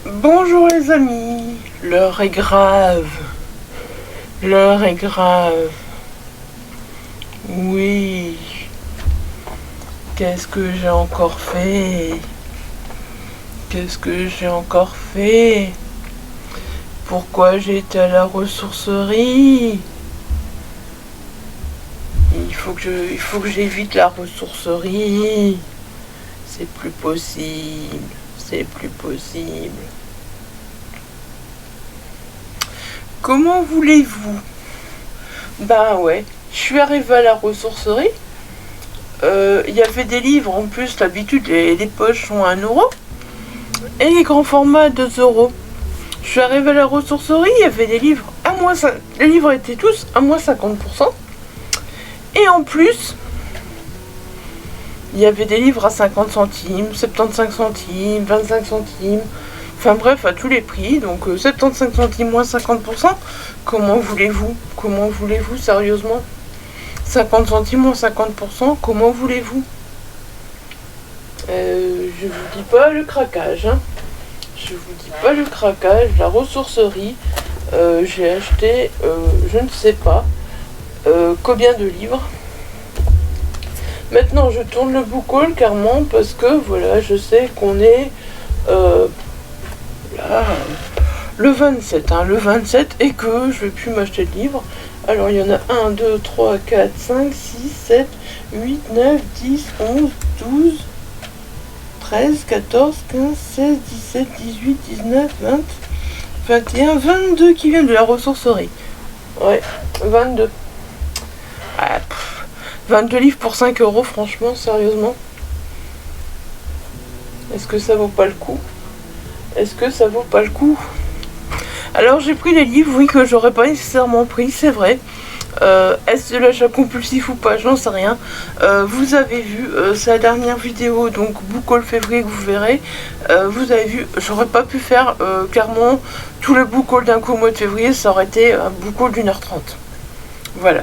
Bonjour les amis, l'heure est grave, l'heure est grave, oui, qu'est-ce que j'ai encore fait, qu'est-ce que j'ai encore fait, pourquoi j'ai été à la ressourcerie, il faut que j'évite la ressourcerie, c'est plus possible, c'est plus possible. Comment voulez-vous? Ben ouais, je suis arrivée à la ressourcerie. Il y avait des livres en plus, d'habitude les poches sont à 1 euro. Et les grands formats à 2 euros. Je suis arrivée à la ressourcerie, il y avait des livres à moins 5. Les livres étaient tous à moins 50%. Et en plus, il y avait des livres à 50 centimes, 75 centimes, 25 centimes. Enfin bref, à tous les prix, donc 75 centimes moins 50%, comment voulez-vous? Comment voulez-vous, sérieusement? 50 centimes moins 50%, comment voulez-vous? Je vous dis pas le craquage, hein. Je vous dis pas le craquage, la ressourcerie, j'ai acheté, je ne sais pas, combien de livres. Maintenant, je tourne le book haul, clairement, parce que, voilà, je sais qu'on est... là, le 27, hein, le 27, et que je vais plus m'acheter de livres. Alors il y en a 1, 2, 3, 4, 5, 6, 7, 8, 9, 10, 11, 12, 13, 14, 15, 16, 17, 18, 19, 20, 21, 22 qui viennent de la ressourcerie. Ouais, 22. Ah, 22 livres pour 5 euros, franchement, sérieusement. Est-ce que ça vaut pas le coup? Est-ce que ça vaut pas le coup? Alors j'ai pris les livres, oui, que j'aurais pas nécessairement pris, c'est vrai. Est-ce de l'achat compulsif ou pas? J'en sais rien. Vous avez vu, c'est la dernière vidéo, donc book haul février que vous verrez. Vous avez vu, j'aurais pas pu faire clairement tout le book haul d'un coup au mois de février, ça aurait été un book haul d'1h30. Voilà.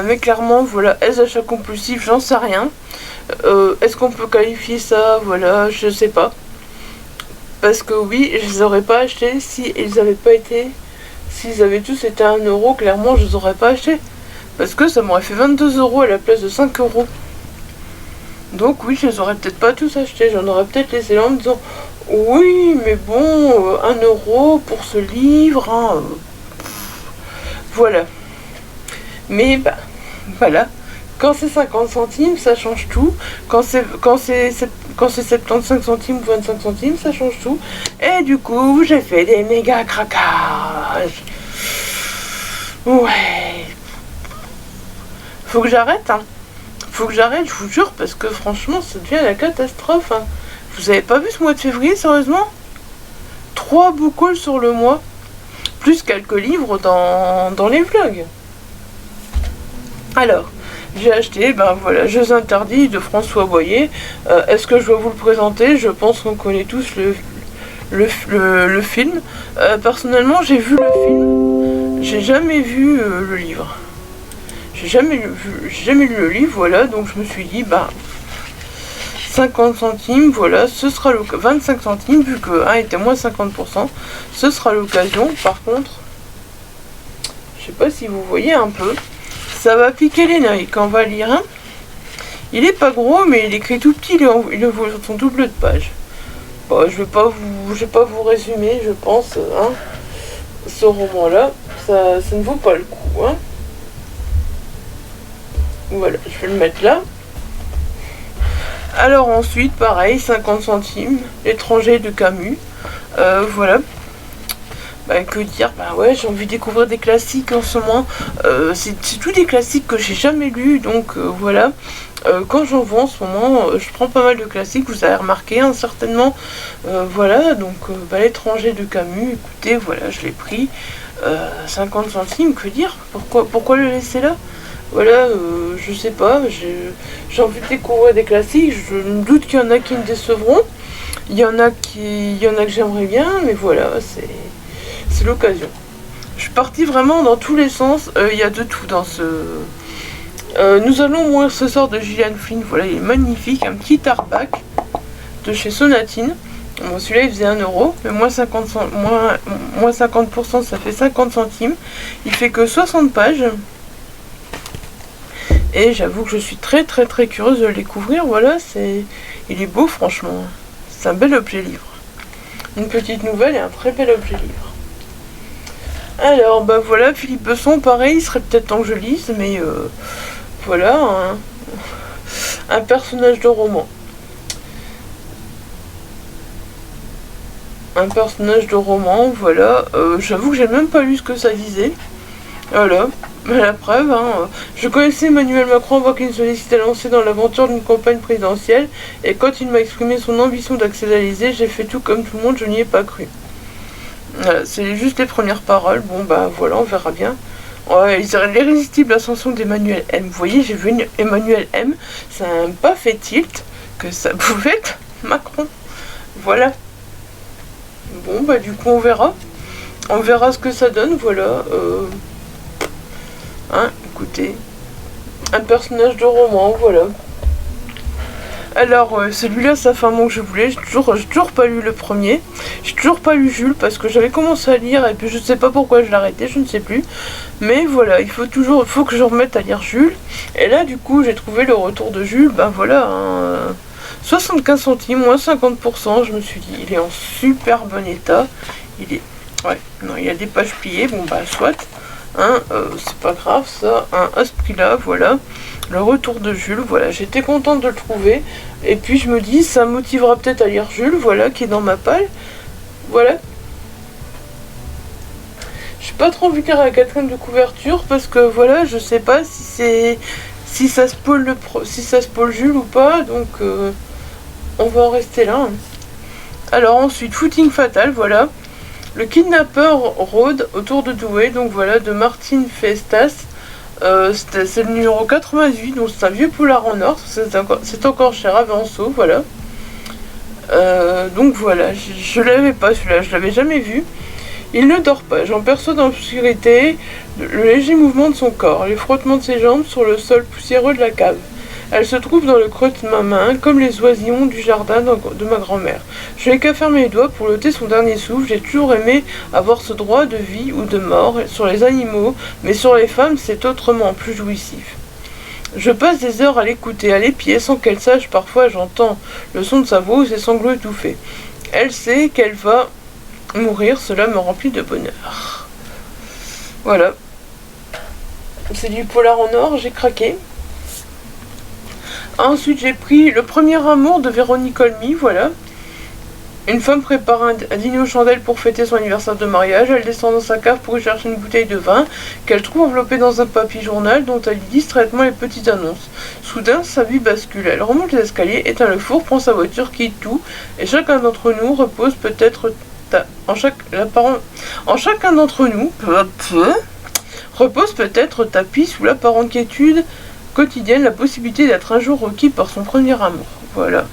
Mais clairement, voilà, est-ce achat compulsif? J'en sais rien. Est-ce qu'on peut qualifier ça? Voilà, je sais pas. Parce que oui, je les aurais pas achetés si ils avaient pas été... S'ils avaient tous été à 1 euro, clairement, je les aurais pas achetés. Parce que ça m'aurait fait 22 euros à la place de 5 euros. Donc oui, je les aurais peut-être pas tous achetés. J'en aurais peut-être laissé là en me disant... Oui, mais bon, 1 euro pour ce livre, hein, voilà. Mais, bah, voilà. Quand c'est 50 centimes, ça change tout. Quand c'est 75 centimes ou 25 centimes, ça change tout. Et du coup, j'ai fait des méga craquages. Ouais. Faut que j'arrête, hein. Faut que j'arrête, je vous jure, parce que franchement, ça devient la catastrophe, hein. Vous avez pas vu ce mois de février, sérieusement? 3 book hauls sur le mois. Plus quelques livres dans les vlogs. Alors... J'ai acheté, ben voilà, Jeux interdits de François Boyer. Est-ce que je vais vous le présenter? Je pense qu'on connaît tous le film. Personnellement, j'ai vu le film. J'ai jamais vu le livre. J'ai jamais lu le livre, voilà. Donc je me suis dit, ben 50 centimes, voilà, ce sera 25 centimes, vu que 1 était moins 50%. Ce sera l'occasion. Par contre, je sais pas si vous voyez un peu. Ça va piquer les nails quand on va lire. Hein. Il est pas gros, mais il est écrit tout petit, il est sur son double de page. Bon, je vais pas vous résumer, je pense, hein, ce roman-là. Ça ne vaut pas le coup. Hein. Voilà, je vais le mettre là. Alors ensuite, pareil, 50 centimes, L'étranger de Camus. Voilà. Bah, que dire, bah ouais, j'ai envie de découvrir des classiques en ce moment. C'est tous des classiques que j'ai jamais lus, donc voilà. Quand j'en vois en ce moment, je prends pas mal de classiques, vous avez remarqué, hein, certainement. Voilà, donc bah, L'étranger de Camus, écoutez, voilà, je l'ai pris. 50 centimes, que dire? Pourquoi le laisser là? Voilà, je sais pas, j'ai envie de découvrir des classiques, je me doute qu'il y en a qui me décevront. Il y en a que j'aimerais bien, mais voilà, c'est l'occasion. Je suis partie vraiment dans tous les sens. Il y a de tout dans ce Nous allons mourir ce soir de Gillian Flynn. Voilà, il est magnifique. Un petit hardback de chez Sonatine. Bon, celui-là il faisait 1 €, mais moins 50%, ça fait 50 centimes. Il fait que 60 pages. Et j'avoue que je suis très curieuse de le découvrir. Voilà, il est beau franchement. C'est un bel objet livre. Une petite nouvelle et un très bel objet livre. Alors, bah voilà, Philippe Besson, pareil, il serait peut-être temps que je lise, mais voilà, un personnage de roman. Un personnage de roman, voilà. J'avoue que j'ai même pas lu ce que ça disait. Voilà. Mais la preuve, hein, je connaissais Emmanuel Macron avant qu'il ne se décide à lancer dans l'aventure d'une campagne présidentielle, et quand il m'a exprimé son ambition d'accéder à l'Élysée, j'ai fait tout comme tout le monde, je n'y ai pas cru. Voilà, c'est juste les premières paroles. Bon bah voilà, on verra bien. Ouais, l'irrésistible ascension d'Emmanuel M. Vous voyez, j'ai vu Emmanuel M. Ça n'a pas fait tilt que ça pouvait être Macron. Voilà. Bon bah du coup on verra. On verra ce que ça donne, voilà. Hein, écoutez. Un personnage de roman, voilà. Alors, celui-là, ça fait un moment que je voulais. J'ai toujours pas lu le premier. J'ai toujours pas lu Jules parce que j'avais commencé à lire et puis je sais pas pourquoi je l'ai arrêté, je ne sais plus. Mais voilà, il faut que je remette à lire Jules. Et là, du coup, j'ai trouvé le retour de Jules. Ben voilà, 75 centimes, moins 50%. Je me suis dit, il est en super bon état. Il est. Ouais, non, il y a des pages pliées. Bon, bah, soit. Hein, c'est pas grave ça, à ce prix là, voilà, le retour de Jules, voilà, j'étais contente de le trouver, et puis je me dis, ça me motivera peut-être à lire Jules, voilà, qui est dans ma palle, voilà. J'ai pas trop envie de lire la quatrième de couverture, parce que voilà, je sais pas si ça spoil Jules ou pas, donc on va en rester là. Hein. Alors ensuite, Footing Fatal, voilà. Le kidnappeur rôde autour de Douai, donc voilà, de Martine Festas. C'est le numéro 88, donc c'est un vieux polar en or, c'est encore chez Ravenceau, voilà. Donc voilà, je l'avais pas celui-là, je l'avais jamais vu. Il ne dort pas, j'en perçois dans l'obscurité le léger mouvement de son corps, les frottements de ses jambes sur le sol poussiéreux de la cave. Elle se trouve dans le creux de ma main, comme les oisillons du jardin de ma grand-mère. Je n'ai qu'à fermer les doigts pour ôter son dernier souffle. J'ai toujours aimé avoir ce droit de vie ou de mort sur les animaux, mais sur les femmes, c'est autrement, plus jouissif. Je passe des heures à l'écouter, à l'épier, sans qu'elle sache. Parfois, j'entends le son de sa voix ou ses sanglots étouffés. Elle sait qu'elle va mourir, cela me remplit de bonheur. Voilà. C'est du polar en or, j'ai craqué. Ensuite, j'ai pris Le premier amour de Véronique Olmy, voilà. Une femme prépare un dîner aux chandelles pour fêter son anniversaire de mariage. Elle descend dans sa cave pour y chercher une bouteille de vin qu'elle trouve enveloppée dans un papier journal dont elle lit distraitement les petites annonces. Soudain, sa vie bascule. Elle remonte les escaliers, éteint le four, prend sa voiture, quitte tout, et chacun d'entre nous repose peut-être tapis sous l'apparente quiétude quotidienne la possibilité d'être un jour requis par son premier amour. Voilà.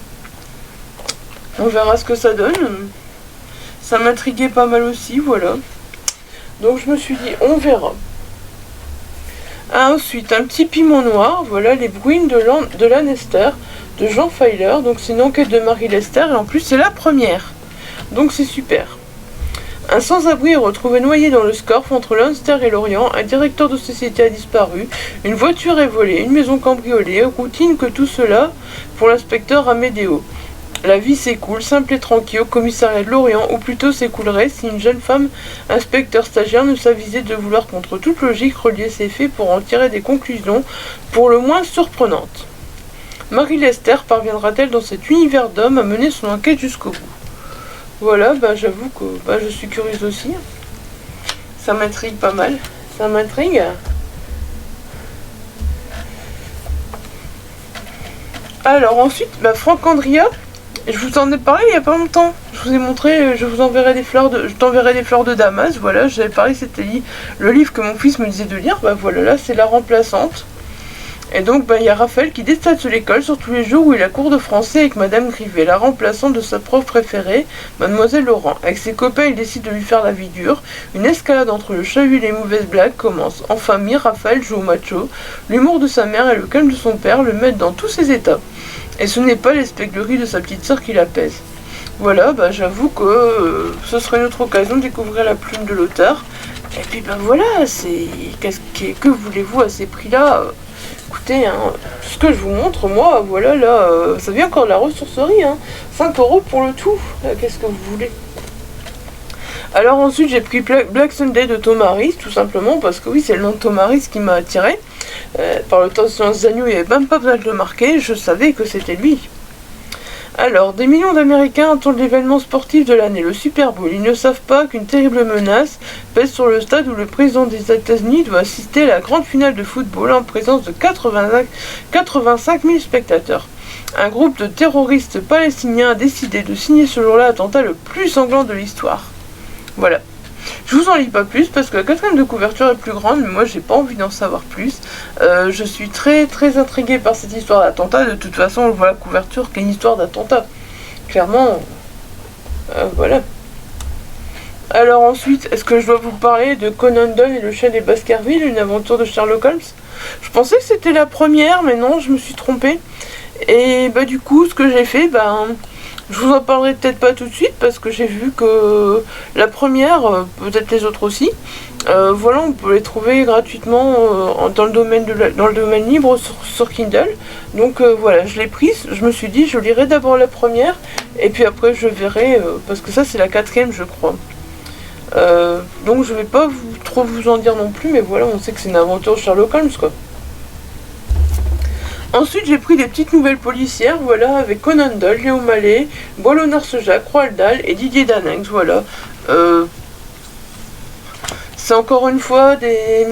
On verra ce que ça donne. Ça m'intriguait pas mal aussi, voilà. Donc je me suis dit, on verra. Ensuite, un petit piment noir, voilà, Les bruines de Lanester, de Jean Feiler. Donc c'est une enquête de Marie Lester, et en plus c'est la première. Donc c'est super. Un sans-abri est retrouvé noyé dans le Scorff entre l'Ulster et l'Orient. Un directeur de société a disparu. Une voiture est volée, une maison cambriolée. Routine que tout cela pour l'inspecteur Amédéo. La vie s'écoule, simple et tranquille, au commissariat de l'Orient, ou plutôt s'écoulerait si une jeune femme, inspecteur stagiaire, ne s'avisait de vouloir contre toute logique relier ses faits pour en tirer des conclusions pour le moins surprenantes. Marie Lester parviendra-t-elle dans cet univers d'hommes à mener son enquête jusqu'au bout? Voilà, bah j'avoue que je suis curieuse aussi. Ça m'intrigue pas mal. Ça m'intrigue. Alors ensuite, Franck Andria, je vous en ai parlé il y a pas longtemps. Je vous ai montré, je t'enverrai des fleurs de Damas. Voilà, j'avais parlé, c'était le livre que mon fils me disait de lire. Bah voilà, là c'est La Remplaçante. Et donc, il y a Raphaël qui déteste l'école sur tous les jours où il a cours de français avec Madame Grivet, la remplaçante de sa prof préférée, Mademoiselle Laurent. Avec ses copains, il décide de lui faire la vie dure. Une escalade entre le chahut et les mauvaises blagues commence. En famille, Raphaël joue au macho. L'humour de sa mère et le calme de son père le mettent dans tous ses états. Et ce n'est pas l'espièglerie de sa petite sœur qui l'apaise. Voilà, j'avoue que ce serait une autre occasion de découvrir la plume de l'auteur. Et puis voilà, que voulez-vous à ces prix-là? Écoutez, ce que je vous montre, moi, voilà, là, ça vient encore de la ressourcerie, 5 € pour le tout. Qu'est-ce que vous voulez? Alors ensuite, j'ai pris Black Sunday de Tom Harris, tout simplement, parce que oui, c'est le nom de Tom Harris qui m'a attiré. Par le temps de Silence Agneau, il n'y avait même pas besoin de le marquer, je savais que c'était lui. Alors, des millions d'Américains attendent l'événement sportif de l'année, le Super Bowl. Ils ne savent pas qu'une terrible menace pèse sur le stade où le président des États-Unis doit assister à la grande finale de football en présence de 85 000 spectateurs. Un groupe de terroristes palestiniens a décidé de signer ce jour-là l'attentat le plus sanglant de l'histoire. Voilà. Je vous en lis pas plus parce que la quatrième de couverture est plus grande, mais moi j'ai pas envie d'en savoir plus. Je suis très très intriguée par cette histoire d'attentat. De toute façon, on voit la couverture qu'une histoire d'attentat. Clairement, voilà. Alors ensuite, est-ce que je dois vous parler de Conan Doyle et le chien des Baskerville, une aventure de Sherlock Holmes? Je pensais que c'était la première, mais non, je me suis trompée. Et du coup, ce que j'ai fait, je vous en parlerai peut-être pas tout de suite parce que j'ai vu que la première, peut-être les autres aussi, voilà, on peut les trouver gratuitement dans le domaine libre sur Kindle. Donc voilà, je l'ai prise, je me suis dit je lirai d'abord la première et puis après je verrai, parce que ça c'est la quatrième je crois. Donc je vais pas trop vous en dire non plus, mais voilà, on sait que c'est une aventure Sherlock Holmes quoi. Ensuite, j'ai pris des petites nouvelles policières, voilà, avec Conan Doyle, Léo Mallet, Boileau-Narcejac, Roald Dahl et Didier Daninx, voilà. C'est encore une fois des...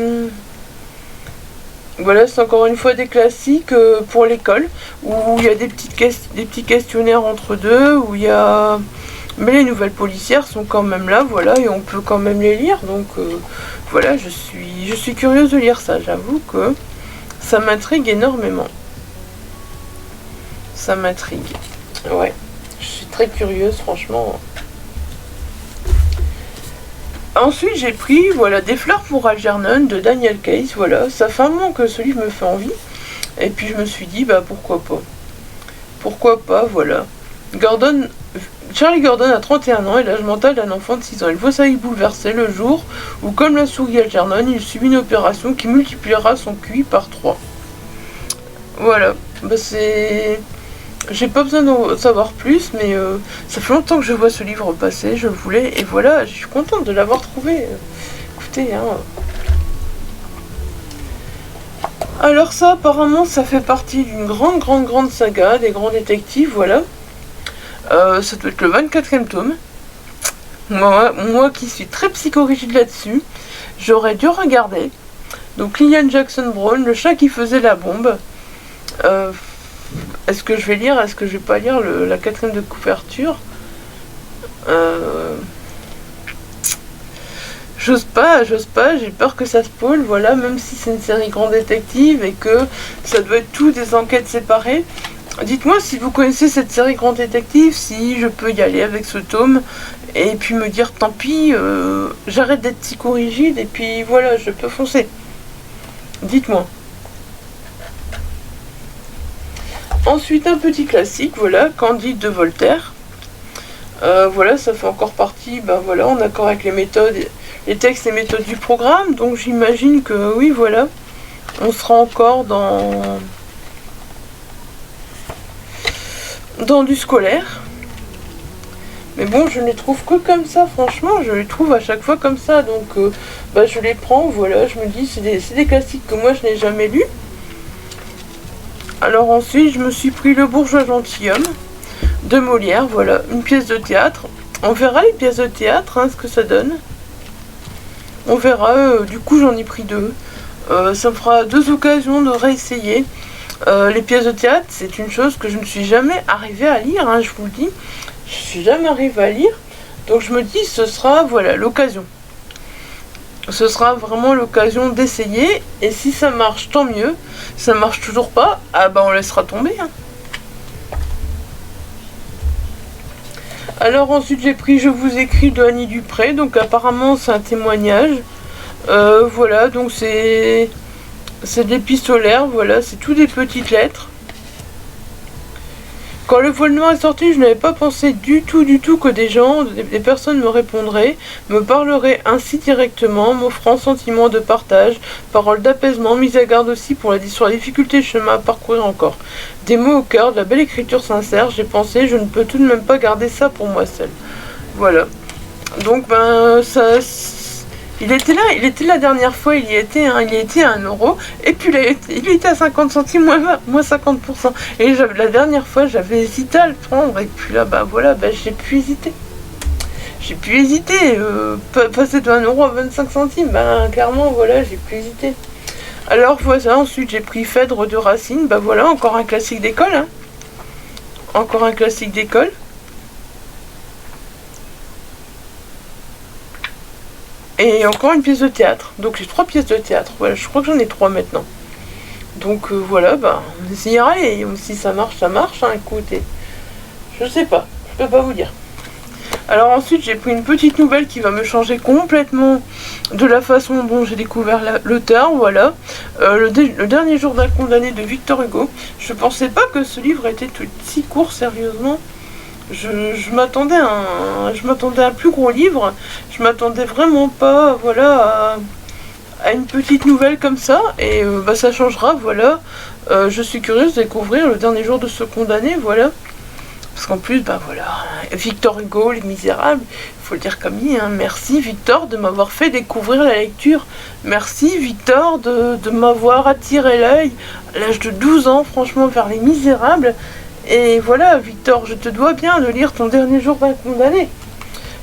Voilà, c'est encore une fois des classiques pour l'école, où il y a des petits questionnaires entre deux, où il y a... Mais les nouvelles policières sont quand même là, voilà, et on peut quand même les lire, donc voilà, je suis curieuse de lire ça, j'avoue que ça m'intrigue énormément. Ça m'intrigue. Ouais, je suis très curieuse, franchement. Ensuite, j'ai pris, voilà, Des fleurs pour Algernon de Daniel Case, voilà. Ça fait un moment que ce livre me fait envie. Et puis je me suis dit, pourquoi pas. Pourquoi pas, voilà. Charlie Gordon a 31 ans et l'âge mental d'un enfant de 6 ans. Il voit sa vie bouleversée le jour où, comme la souris Algernon, il subit une opération qui multipliera son QI par 3. Voilà, c'est... J'ai pas besoin d'en savoir plus, mais ça fait longtemps que je vois ce livre passer, je le voulais, et voilà, je suis contente de l'avoir trouvé. Écoutez, Alors ça, apparemment, ça fait partie d'une grande saga des grands détectives, voilà. Ça doit être le 24e tome. Moi qui suis très psychorigide là-dessus, j'aurais dû regarder. Donc Lillian Jackson Brown, le chat qui faisait la bombe. Est-ce que je vais lire? Est-ce que je vais pas lire la quatrième de couverture? J'ose pas, j'ai peur que ça spoil, voilà, même si c'est une série grand détective et que ça doit être tout des enquêtes séparées. Dites-moi si vous connaissez cette série grand détective, si je peux y aller avec ce tome et puis me dire tant pis, j'arrête d'être psychorigide et puis voilà, je peux foncer. Dites-moi. Ensuite, un petit classique, voilà, Candide de Voltaire. Voilà, ça fait encore partie, voilà, en accord avec les méthodes, les textes et méthodes du programme. Donc j'imagine que, oui, voilà, on sera encore dans du scolaire. Mais bon, je ne les trouve que comme ça, franchement, je les trouve à chaque fois comme ça. Donc, je les prends, voilà, je me dis, c'est des classiques que moi je n'ai jamais lus. Alors ensuite, je me suis pris Le bourgeois gentilhomme de Molière, voilà, une pièce de théâtre. On verra les pièces de théâtre, ce que ça donne. On verra, du coup j'en ai pris 2. Ça me fera 2 occasions de réessayer. Les pièces de théâtre, c'est une chose que je ne suis jamais arrivée à lire, je vous le dis. Je suis jamais arrivée à lire. Donc je me dis, ce sera, voilà, l'occasion. ce sera vraiment l'occasion d'essayer. Et si ça marche, tant mieux. Si ça marche toujours pas, ah bah on laissera tomber. Hein. Alors ensuite j'ai pris Je vous écris de Annie Dupré. Donc apparemment c'est un témoignage. Voilà, donc c'est de l'épistolaire. Voilà, c'est tout des petites lettres. Quand le voile noir est sorti, je n'avais pas pensé du tout que des personnes me répondraient, me parleraient ainsi directement, m'offrant sentiment de partage, paroles d'apaisement, mise à garde aussi sur la difficulté du chemin à parcourir encore. Des mots au cœur, de la belle écriture sincère, j'ai pensé, je ne peux tout de même pas garder ça pour moi seule. Voilà. Donc ben ça... Il était là la dernière fois, il y était à 1€, et puis il était à 50 centimes, moins 50%. Et la dernière fois, j'avais hésité à le prendre, et puis là, bah voilà, bah, j'ai pu hésiter. Passer de 1€ à 25 centimes, bah clairement, voilà, j'ai pu hésiter. Alors voilà, ensuite j'ai pris Phèdre de Racine, bah voilà, encore un classique d'école, hein. Encore un classique d'école. Et encore une pièce de théâtre. Donc j'ai 3 pièces de théâtre. Voilà, je crois que j'en ai 3 maintenant. Donc voilà, bah on essayera. Et si ça marche, ça marche. Hein, écoutez, je sais pas. Je peux pas vous dire. Alors ensuite, j'ai pris une petite nouvelle qui va me changer complètement de la façon dont j'ai découvert l'auteur. Voilà. Le dernier jour d'un condamné de Victor Hugo. Je pensais pas que ce livre était si court, sérieusement. Je m'attendais à un plus gros livre. Je m'attendais vraiment pas, voilà, à une petite nouvelle comme ça. Et bah ça changera, voilà. Je suis curieuse de découvrir le dernier jour de ce condamné, voilà. Parce qu'en plus, bah voilà, Victor Hugo, Les Misérables, il faut le dire comme il est, hein. Merci Victor de m'avoir fait découvrir la lecture. Merci Victor de m'avoir attiré l'œil à l'âge de 12 ans, franchement, vers Les Misérables. Et voilà, Victor, je te dois bien de lire Ton dernier jour d'un condamné.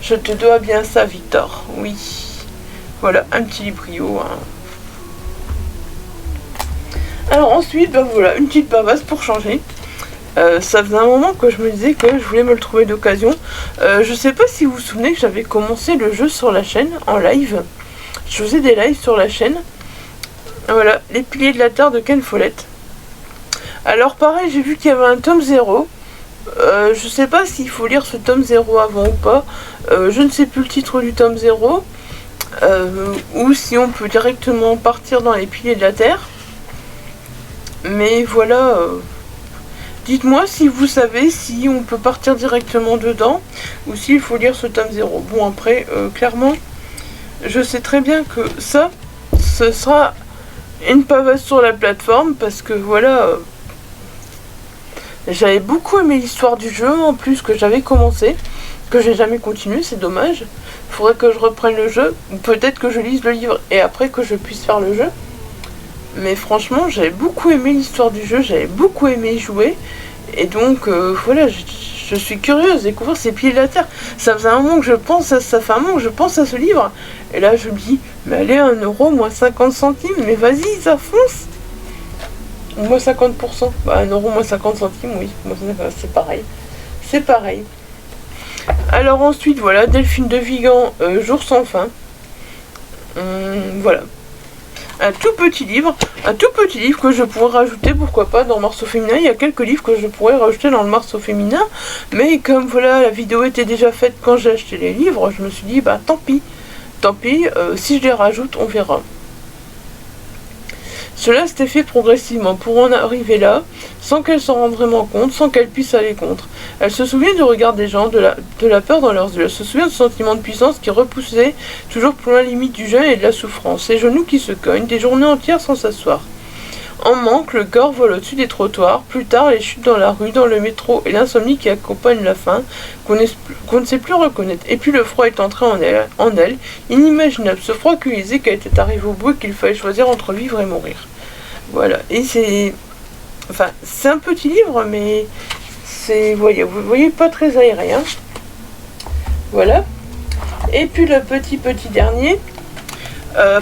Je te dois bien ça, Victor, oui. Voilà, un petit librio. Hein. Alors ensuite, ben voilà, une petite bavasse pour changer. Ça faisait un moment que je me disais que je voulais me le trouver d'occasion. Je sais pas si vous vous souvenez que j'avais commencé le jeu sur la chaîne, en live. Je faisais des lives sur la chaîne. Voilà, Les Piliers de la Terre de Ken Follett. Alors pareil, j'ai vu qu'il y avait un tome 0. Je sais pas s'il faut lire ce tome 0 avant ou pas. Je ne sais plus le titre du tome 0. Ou si on peut directement partir dans les Piliers de la Terre. Mais voilà. Dites-moi si vous savez si on peut partir directement dedans. Ou s'il faut lire ce tome 0. Bon après, clairement, je sais très bien que ça, ce sera une pavasse sur la plateforme. Parce que voilà... J'avais beaucoup aimé l'histoire du jeu, en plus que j'avais commencé, que j'ai jamais continué, c'est dommage. Il faudrait que je reprenne le jeu, ou peut-être que je lise le livre et après que je puisse faire le jeu. Mais franchement, j'avais beaucoup aimé l'histoire du jeu, j'avais beaucoup aimé y jouer. Et donc, voilà, je suis curieuse de découvrir ces Piliers de la Terre. Ça faisait un moment que je pense à ça, fait un moment que je pense à ce livre. Et là, je me dis, mais allez, 1€, moins 50 centimes, mais vas-y, ça fonce. Moins 50%, bah 1€, moins 50 centimes, oui, c'est pareil. C'est pareil. Alors ensuite, voilà, Delphine de Vigan, Jour sans fin. Voilà. Un tout petit livre que je pourrais rajouter, pourquoi pas, dans Morceau féminin. Il y a quelques livres que je pourrais rajouter dans le Morceau féminin. Mais comme voilà, la vidéo était déjà faite quand j'ai acheté les livres, je me suis dit, bah tant pis. Tant pis, si je les rajoute, on verra. Cela s'était fait progressivement pour en arriver là, sans qu'elle s'en rende vraiment compte, sans qu'elle puisse aller contre. Elle se souvient du regard des gens, de la peur dans leurs yeux. Elle se souvient du sentiment de puissance qui repoussait toujours plus loin la limite du jeu et de la souffrance. Ses genoux qui se cognent, des journées entières sans s'asseoir. En manque, le corps vole au-dessus des trottoirs. Plus tard, les chutes dans la rue, dans le métro et l'insomnie qui accompagne la faim, qu'on ne sait plus reconnaître. Et puis le froid est entré en elle, inimaginable. Ce froid qui lui disait qu'elle était arrivée au bout et qu'il fallait choisir entre vivre et mourir. Voilà. Et c'est... Enfin, c'est un petit livre, mais c'est... Vous voyez, pas très aérien. Voilà. Et puis le petit dernier.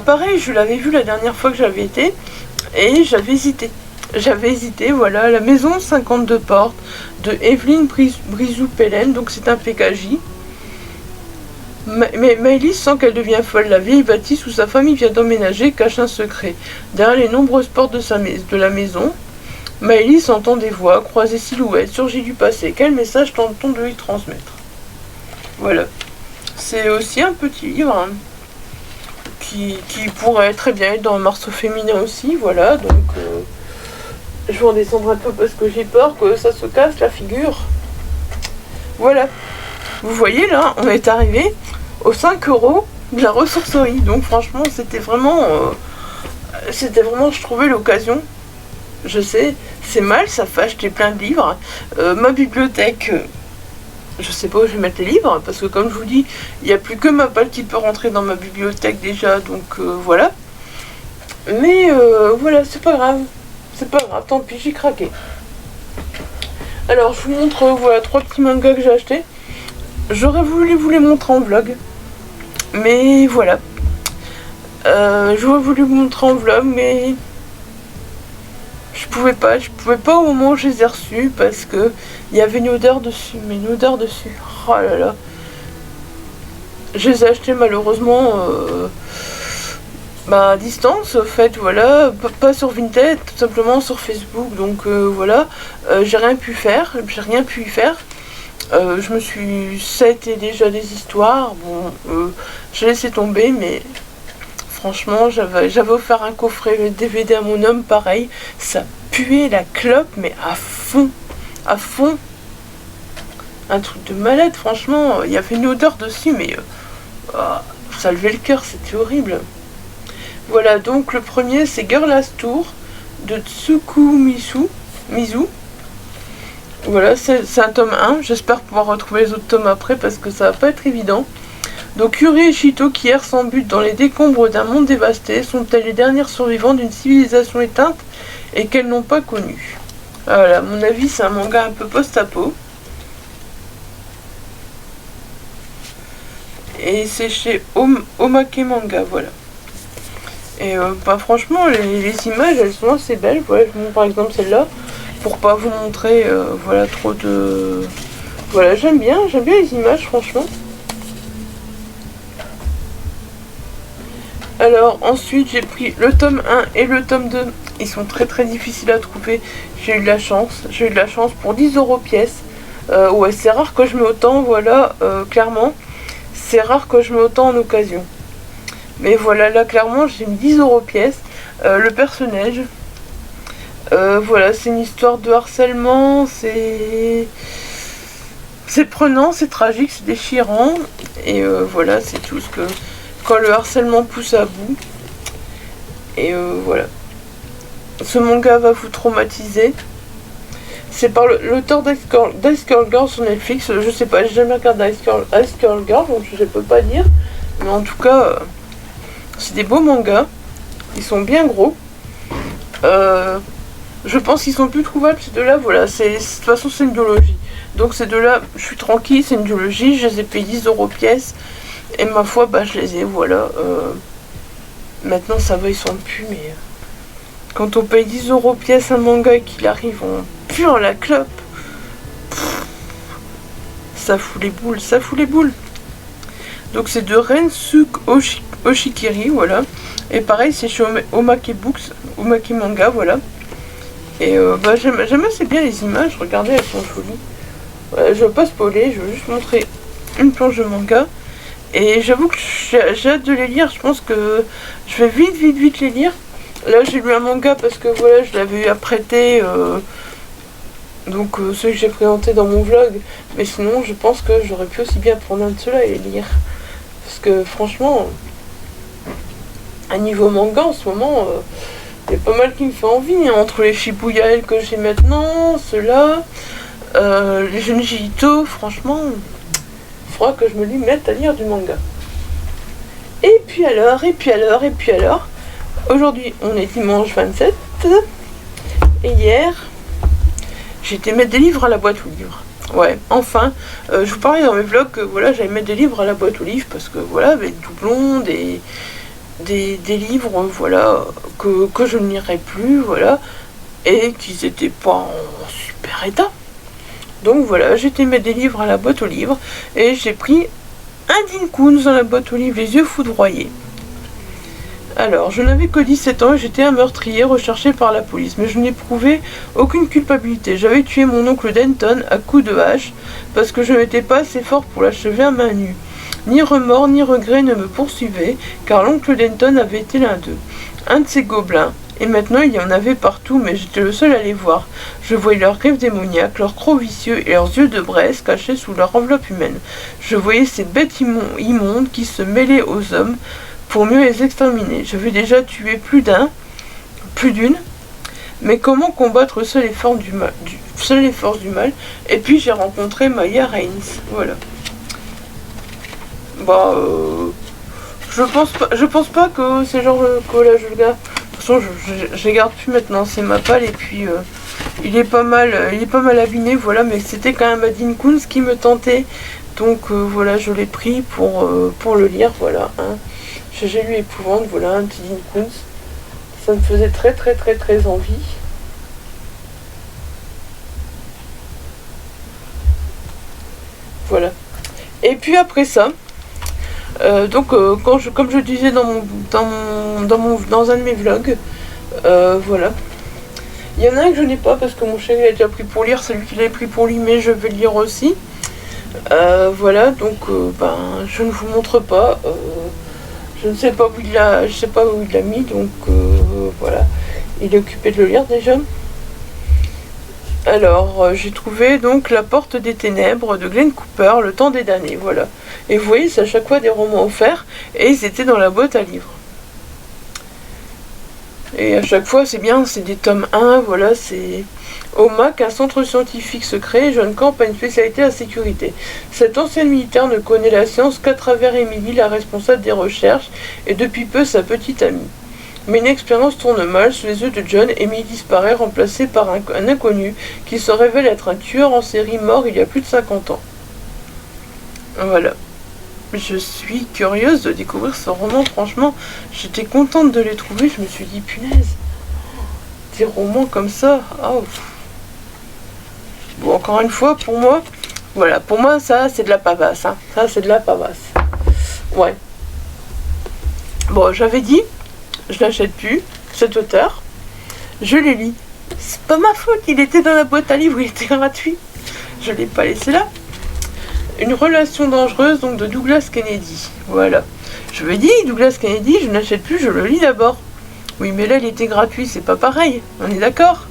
Pareil, je l'avais vu la dernière fois que j'avais été. Et j'avais hésité, voilà, La Maison 52 portes de Evelyne Brizou-Pellen, donc c'est un PKJ. Mais Maëlys sent qu'elle devient folle. La vieille bâtisse où sa famille vient d'emménager cache un secret. Derrière les nombreuses portes de la maison, Maëlys entend des voix, croise des silhouettes, surgit du passé. Quel message tente-t-on de lui transmettre? Voilà. C'est aussi un petit livre hein, qui pourrait très bien être dans un morceau féminin aussi. Voilà, donc je vais en descendre un peu parce que j'ai peur que ça se casse la figure. Voilà. Vous voyez là, on est arrivé aux 5 € de la ressourcerie. Donc franchement, c'était vraiment, je trouvais l'occasion. Je sais, c'est mal, ça fait acheter plein de livres. Ma bibliothèque, je sais pas où je vais mettre les livres, parce que comme je vous dis, il n'y a plus que ma palle qui peut rentrer dans ma bibliothèque déjà, donc voilà. Mais voilà, c'est pas grave. C'est pas grave, tant pis, j'ai craqué. Alors, je vous montre, voilà, 3 petits mangas que j'ai achetés. J'aurais voulu vous les montrer en vlog. Mais voilà. J'aurais voulu vous montrer en vlog, mais je pouvais pas au moment où je les ai reçus parce que il y avait une odeur dessus, mais une odeur dessus. Oh là là. Je les ai achetés malheureusement à distance, en fait, voilà, pas sur Vinted, tout simplement sur Facebook, donc voilà, j'ai rien pu y faire. Ça a été déjà des histoires, bon, j'ai laissé tomber, mais franchement, j'avais offert un coffret DVD à mon homme, pareil, ça puait la clope, mais à fond, un truc de malade, franchement, il y avait une odeur dessus, mais ça levait le cœur, c'était horrible. Voilà, donc le premier c'est Girl Last Tour de Tsuku Mizu. Voilà, c'est un tome 1. J'espère pouvoir retrouver les autres tomes après parce que ça va pas être évident. Donc Yuri et Shito qui errent sans but dans les décombres d'un monde dévasté sont-elles les dernières survivantes d'une civilisation éteinte et qu'elles n'ont pas connue. Voilà, à mon avis c'est un manga un peu post-apo. Et c'est chez Omake Manga, voilà. Et franchement, les images, elles sont assez belles. Voilà, je montre par exemple celle-là, pour pas vous montrer, voilà, trop de... Voilà, j'aime bien les images, franchement. Alors, ensuite, j'ai pris le tome 1 et le tome 2. Ils sont très très difficiles à trouver. J'ai eu de la chance pour 10 € pièce. Ouais, c'est rare que je mets autant, voilà, clairement. C'est rare que je mets autant en occasion. Mais voilà, là clairement j'ai mis 10 € pièce. Le personnage, voilà, c'est une histoire de harcèlement, c'est prenant, c'est tragique, c'est déchirant. Et voilà, c'est tout ce que... Quand le harcèlement pousse à bout. Et voilà. Ce manga va vous traumatiser. C'est par l'auteur d'Ice Girl Girl sur Netflix. Je sais pas, j'ai jamais regardé Ice Girl Girl, donc je peux pas dire. Mais en tout cas... c'est des beaux mangas, ils sont bien gros. Je pense qu'ils sont plus trouvables ces deux-là. Voilà, de toute façon c'est une biologie. Donc ces deux-là, je suis tranquille, c'est une biologie. Je les ai payés 10 € pièce. Et ma foi, je les ai, voilà. Maintenant ça va, ils sont plus, mais quand on paye 10 € pièce un manga et qu'il arrive en pur la clope, ça fout les boules, Donc c'est de Rensuke Oshikiri, voilà. Et pareil, c'est chez Omake Books, Omake Manga, voilà. Et j'aime assez bien les images, regardez, elles sont jolies. Voilà, je ne veux pas spoiler, je veux juste montrer une planche de manga. Et j'avoue que j'ai hâte de les lire, je pense que je vais vite les lire. Là j'ai lu un manga parce que voilà, je l'avais eu à prêter, donc celui que j'ai présenté dans mon vlog. Mais sinon, je pense que j'aurais pu aussi bien prendre un de ceux-là et les lire. Parce que franchement, à niveau manga en ce moment, il y a pas mal qui me fait envie, hein, entre les Shibuya que j'ai maintenant, ceux-là, les Junji Ito, franchement, il faudra que je me mette à lire du manga. Et puis alors, aujourd'hui on est dimanche 27, et hier, j'ai été mettre des livres à la boîte aux livres. Ouais, enfin, je vous parlais dans mes vlogs que voilà, j'allais mettre des livres à la boîte aux livres parce que voilà, avec doublons, des livres, voilà, que je ne lirai plus, voilà, et qu'ils n'étaient pas en super état. Donc voilà, j'ai été mettre des livres à la boîte aux livres et j'ai pris Un Dean Koontz dans la boîte aux livres, les yeux foudroyés. Alors, je n'avais que 17 ans et j'étais un meurtrier recherché par la police, mais je n'éprouvais aucune culpabilité. J'avais tué mon oncle Denton à coups de hache parce que je n'étais pas assez fort pour l'achever à main nue. Ni remords ni regrets ne me poursuivaient, car l'oncle Denton avait été l'un d'eux, un de ces gobelins. Et maintenant il y en avait partout, mais j'étais le seul à les voir. Je voyais leurs griffes démoniaques, leurs crocs vicieux et leurs yeux de braise cachés sous leur enveloppe humaine. Je voyais ces bêtes immondes qui se mêlaient aux hommes pour mieux les exterminer. J'avais déjà tué plus d'une, mais comment combattre seules les forces du mal? Et puis j'ai rencontré Maya Reigns. Voilà. Bah, je pense pas que c'est genre le collage le gars. De toute façon, je les garde plus maintenant, c'est ma palle et puis il est pas mal abîmé, voilà, mais c'était quand même un Dean Koontz qui me tentait. Donc voilà, je l'ai pris pour le lire, voilà. Hein. J'ai lu Épouvante, voilà, un petit Dean Koontz. Ça me faisait très très très très envie. Voilà. Et puis après ça, comme je disais dans un de mes vlogs, voilà. Il y en a un que je n'ai pas parce que mon chéri l'a déjà pris pour lire, celui qu'il avait pris pour lui, mais je vais le lire aussi. Voilà, donc je ne vous montre pas. Je ne sais pas où il l'a mis, donc voilà. Il est occupé de le lire déjà. Alors, j'ai trouvé donc La Porte des Ténèbres de Glenn Cooper, Le Temps des damnés, voilà. Et vous voyez, c'est à chaque fois des romans offerts, et ils étaient dans la boîte à livres. Et à chaque fois, c'est bien, c'est des tomes 1, voilà, c'est... Au MAC, un centre scientifique secret, John Camp a une spécialité à la sécurité. Cet ancien militaire ne connaît la science qu'à travers Emily, la responsable des recherches, et depuis peu sa petite amie. Mais une expérience tourne mal sous les yeux de John. Emily disparaît, remplacée par un inconnu qui se révèle être un tueur en série mort il y a plus de 50 ans. Voilà. Je suis curieuse de découvrir ce roman, franchement. J'étais contente de les trouver, je me suis dit, punaise. Des romans comme ça, oh. Bon, encore une fois, pour moi, voilà, pour moi, ça, c'est de la pavasse, hein. Ça, c'est de la pavasse. Ouais. Bon, j'avais dit... Je n'achète plus cet auteur, je les lis. C'est pas ma faute, il était dans la boîte à livres, il était gratuit. Je l'ai pas laissé là. Une relation dangereuse, donc de Douglas Kennedy. Voilà. Je me dis, Douglas Kennedy, je n'achète plus, je le lis d'abord. Oui, mais là, il était gratuit, c'est pas pareil. On est d'accord?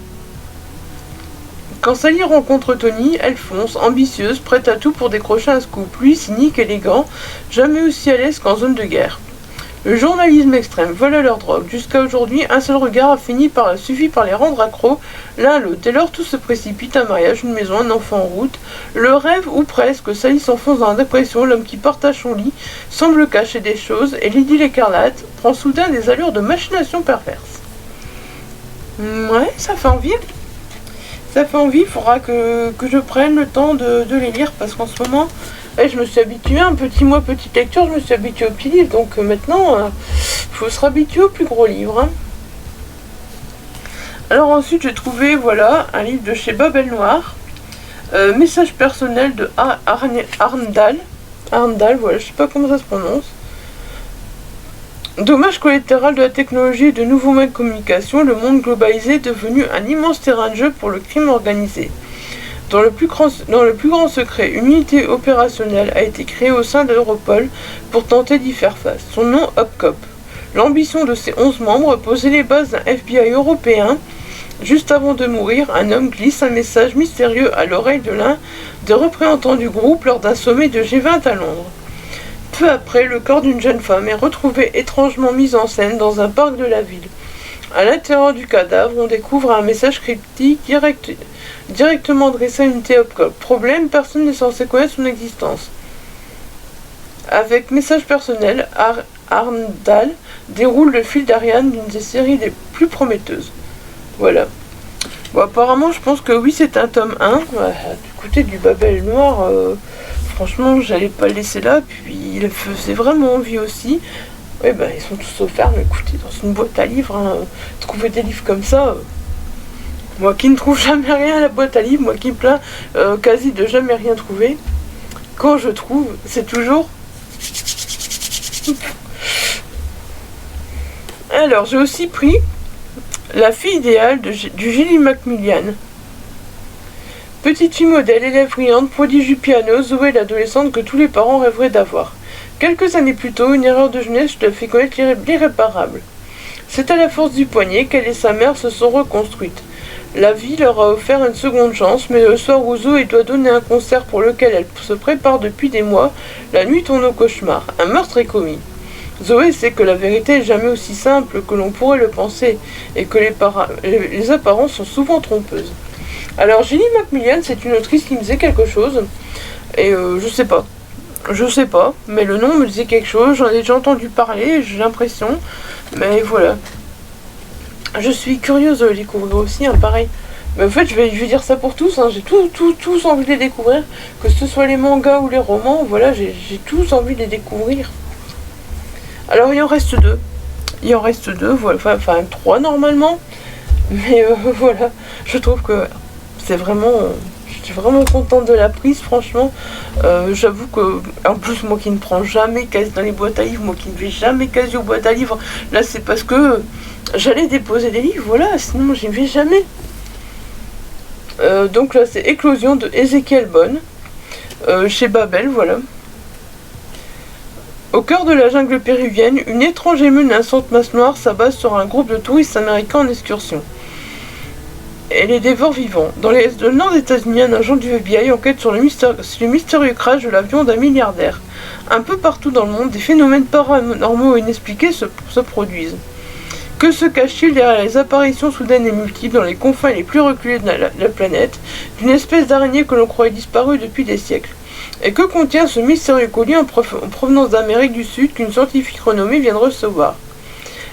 Quand Sally rencontre Tony, elle fonce, ambitieuse, prête à tout pour décrocher un scoop. Lui, cynique, élégant, jamais aussi à l'aise qu'en zone de guerre. Le journalisme extrême, voilà leur drogue. Jusqu'à aujourd'hui, un seul regard a suffi par les rendre accros l'un à l'autre. Dès lors, tout se précipite, un mariage, une maison, un enfant en route. Le rêve, ou presque, Sally s'enfonce dans la dépression, l'homme qui partage son lit semble cacher des choses, et l'idylle écarlate prend soudain des allures de machination perverse. Ouais, ça fait envie. Ça fait envie, il faudra que je prenne le temps de les lire, parce qu'en ce moment... je me suis habituée, un petit mois, petite lecture, je me suis habituée au petit livre, donc maintenant, il faut se habituer au plus gros livre. Hein. Alors ensuite, j'ai trouvé, voilà, un livre de chez Babel Noir, Message personnel de Arndal, voilà, je sais pas comment ça se prononce. Dommage collatéral de la technologie et de nouveaux moyens de communication, le monde globalisé est devenu un immense terrain de jeu pour le crime organisé. Dans le plus grand secret, une unité opérationnelle a été créée au sein d'Europol pour tenter d'y faire face. Son nom, OpCop. L'ambition de ses 11 membres, poser les bases d'un FBI européen. Juste avant de mourir, un homme glisse un message mystérieux à l'oreille de l'un des représentants du groupe lors d'un sommet de G20 à Londres. Peu après, le corps d'une jeune femme est retrouvé étrangement mis en scène dans un parc de la ville. À l'intérieur du cadavre, on découvre un message cryptique directement adressé à l'unité OpCop. Problème, personne n'est censé connaître son existence. Avec message personnel, Arndal déroule le fil d'Ariane d'une des séries les plus prometteuses. Voilà. Bon, apparemment, je pense que oui, c'est un tome 1. Ouais, du côté du Babel Noir, franchement, j'allais pas le laisser là. Puis, il faisait vraiment envie aussi. Oui, ben, ils sont tous offerts, mais écoutez, dans une boîte à livres, hein, trouver des livres comme ça... moi qui ne trouve jamais rien à la boîte à livres, moi qui me plains quasi de jamais rien trouver, quand je trouve, c'est toujours Alors, j'ai aussi pris La fille idéale du Julie Macmillan. Petite fille modèle, élève brillante, prodige du piano, Zoé est l'adolescente que tous les parents rêveraient d'avoir. Quelques années plus tôt, une erreur de jeunesse lui a fait connaître l'irréparable. C'est à la force du poignet qu'elle et sa mère se sont reconstruites. La vie leur a offert une seconde chance, mais le soir où Zoé doit donner un concert pour lequel elle se prépare depuis des mois, la nuit tourne au cauchemar. Un meurtre est commis. Zoé sait que la vérité est jamais aussi simple que l'on pourrait le penser, et que les apparences sont souvent trompeuses. Alors, Julie Macmillan, c'est une autrice qui me disait quelque chose, et je sais pas, mais le nom me disait quelque chose, j'en ai déjà entendu parler, j'ai l'impression, mais voilà. Je suis curieuse de le découvrir aussi, hein, pareil. Mais en fait, je vais dire ça pour tous, hein, j'ai tous envie de les découvrir, que ce soit les mangas ou les romans, voilà, j'ai tous envie de les découvrir. Alors, il en reste deux, voilà, enfin 3 normalement, mais voilà, je trouve que c'est vraiment... Je suis vraiment contente de la prise, franchement. J'avoue que, en plus, moi qui ne prends jamais quasi dans les boîtes à livres, moi qui ne vais jamais quasi aux boîtes à livres, là c'est parce que j'allais déposer des livres, voilà, sinon j'y vais jamais. Donc là c'est Éclosion de Ezekiel Bonne, chez Babel, voilà. Au cœur de la jungle péruvienne, une étrange et menaçante masse noire s'abat sur un groupe de touristes américains en excursion. Elle les dévore vivants. Dans le nord des États-Unis, un agent du FBI enquête sur le mystérieux crash de l'avion d'un milliardaire. Un peu partout dans le monde, des phénomènes paranormaux inexpliqués se produisent. Que se cache-t-il derrière les apparitions soudaines et multiples dans les confins les plus reculés de la planète, d'une espèce d'araignée que l'on croyait disparue depuis des siècles? Et que contient ce mystérieux colis en provenance d'Amérique du Sud qu'une scientifique renommée vient de recevoir?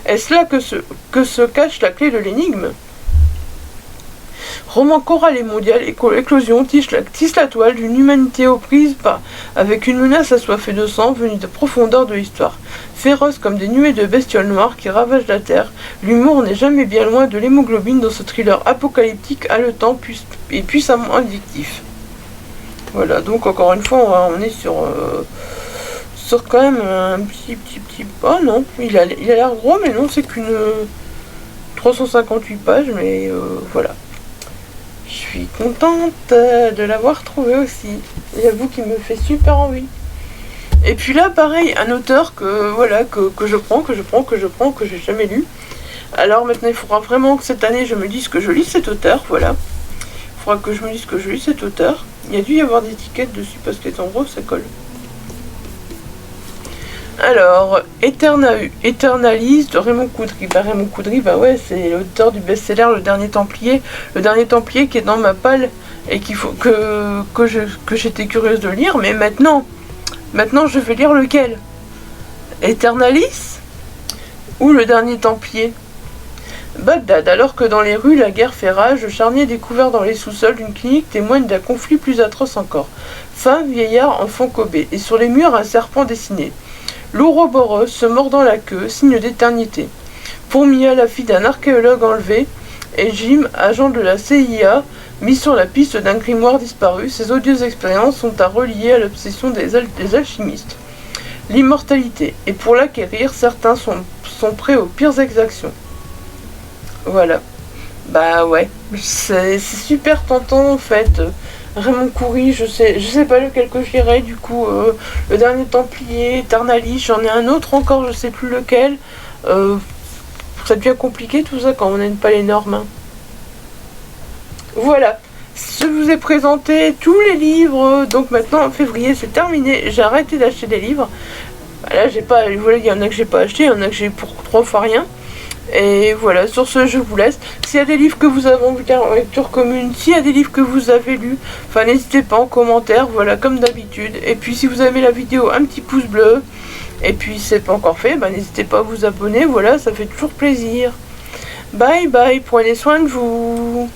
Est-ce là que se cache la clé de l'énigme? Roman choral et mondial, Éclosion tisse la toile d'une humanité aux prises avec une menace assoiffée de sang venue de profondeur de l'histoire. Féroce comme des nuées de bestioles noires qui ravagent la terre, l'humour n'est jamais bien loin de l'hémoglobine dans ce thriller apocalyptique haletant et puissamment addictif. Voilà, donc encore une fois, on est sur quand même un petit... Oh non, il a l'air gros, mais non, c'est qu'une 358 pages, mais voilà. Je suis contente de l'avoir trouvé aussi. J'avoue qu'il me fait super envie. Et puis là, pareil, un auteur que je prends, que j'ai jamais lu. Alors maintenant, il faudra vraiment que cette année, je me dise que je lis cet auteur, voilà. Il faudra que je me dise que je lis cet auteur. Il y a dû y avoir des étiquettes dessus parce qu'en gros, ça colle. Alors, Eternalise de Raymond Coudry. Raymond Coudry, ouais, c'est l'auteur du best-seller Le Dernier Templier. Le Dernier Templier qui est dans ma palle et qu'il faut que j'étais curieuse de lire. Mais maintenant, je vais lire lequel? Eternalise ou Le Dernier Templier? Bagdad, alors que dans les rues la guerre fait rage, le charnier découvert dans les sous-sols d'une clinique témoigne d'un conflit plus atroce encore. Femme, vieillard, enfant Kobe, et sur les murs un serpent dessiné. L'Ouroboros se mordant la queue, signe d'éternité. Pour Mia, la fille d'un archéologue enlevé, et Jim, agent de la CIA, mis sur la piste d'un grimoire disparu, ces odieuses expériences sont à relier à l'obsession des alchimistes. L'immortalité, et pour l'acquérir, certains sont prêts aux pires exactions. Voilà. Bah ouais, c'est super tentant en fait. Raymond Coudry, je sais pas lequel que j'irai, du coup, Le Dernier Templier, Eternalise, j'en ai un autre encore, je sais plus lequel. Ça devient compliqué tout ça quand on n'aime pas les normes. Hein. Voilà, je vous ai présenté tous les livres, donc maintenant en février c'est terminé, j'ai arrêté d'acheter des livres. Là il y en a que j'ai pas acheté, il y en a que j'ai pour 3 fois rien. Et voilà, sur ce, je vous laisse. S'il y a des livres que vous avez envie de lire en lecture commune, s'il y a des livres que vous avez lus, enfin n'hésitez pas en commentaire, voilà, comme d'habitude. Et puis si vous aimez la vidéo, un petit pouce bleu. Et puis si c'est pas encore fait, n'hésitez pas à vous abonner, voilà, ça fait toujours plaisir. Bye bye, prenez soin de vous.